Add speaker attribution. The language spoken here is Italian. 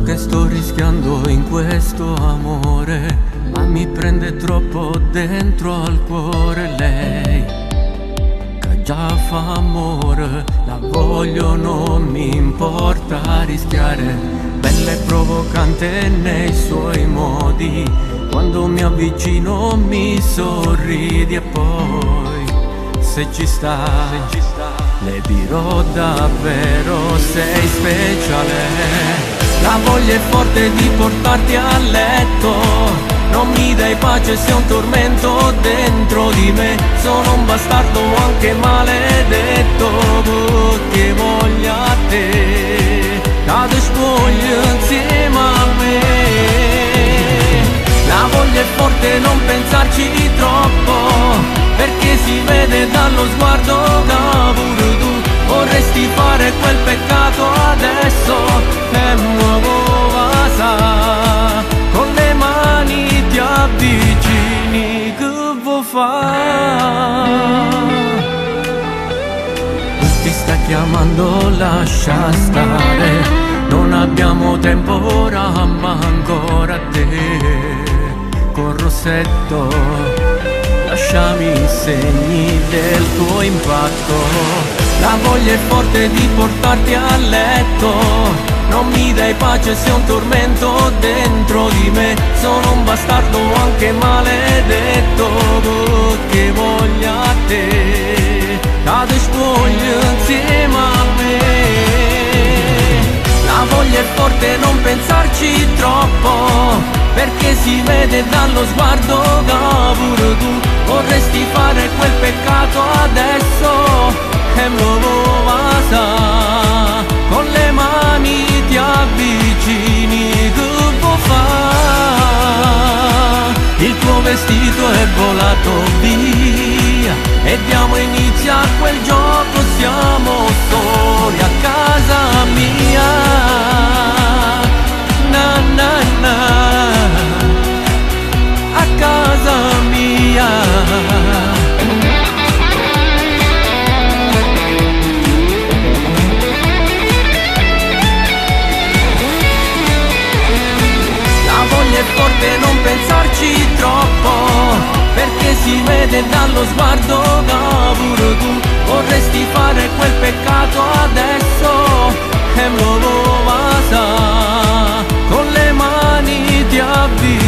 Speaker 1: che sto rischiando in questo amore, ma mi prende troppo dentro al cuore lei, che già fa amore, la voglio, non mi importa rischiare. Bella e provocante nei suoi modi, quando mi avvicino mi sorridi e poi se ci sta le dirò davvero sei speciale. La voglia è forte di portarti a letto, non mi dai pace, sei un tormento dentro di me. Sono un bastardo anche maledetto, che voglia a te, cade spoglio insieme a me. La voglia è forte, non pensarci troppo, perché si vede dallo sguardo da pure tu vorresti fare quel peccato adesso. È nuovo vasa, con le mani ti avvicini, che vuoi fare? Ti sta chiamando, lascia stare, non abbiamo tempo ora, ma ancora a te. Col rossetto lasciami i segni del tuo impatto. La voglia è forte di portarti a letto, non mi dai pace, sei un tormento dentro di me. Sono un bastardo anche maledetto, che voglia a te, cade spoglio insieme a me. La voglia è forte, non pensarci troppo, perché si vede dallo sguardo che pure tu vorresti fare quel peccato adesso. È un nuovo vasa, con le mani ti avvicini, che vuoi fare? Il tuo vestito è volato via e diamo inizio a quel gioco, siamo soli a casa mia. Na na na, a casa mia. È forte, non pensarci troppo, perché si vede dallo sguardo che pure tu vorresti fare quel peccato adesso. È un nuovo vasa, con le mani ti avvicini.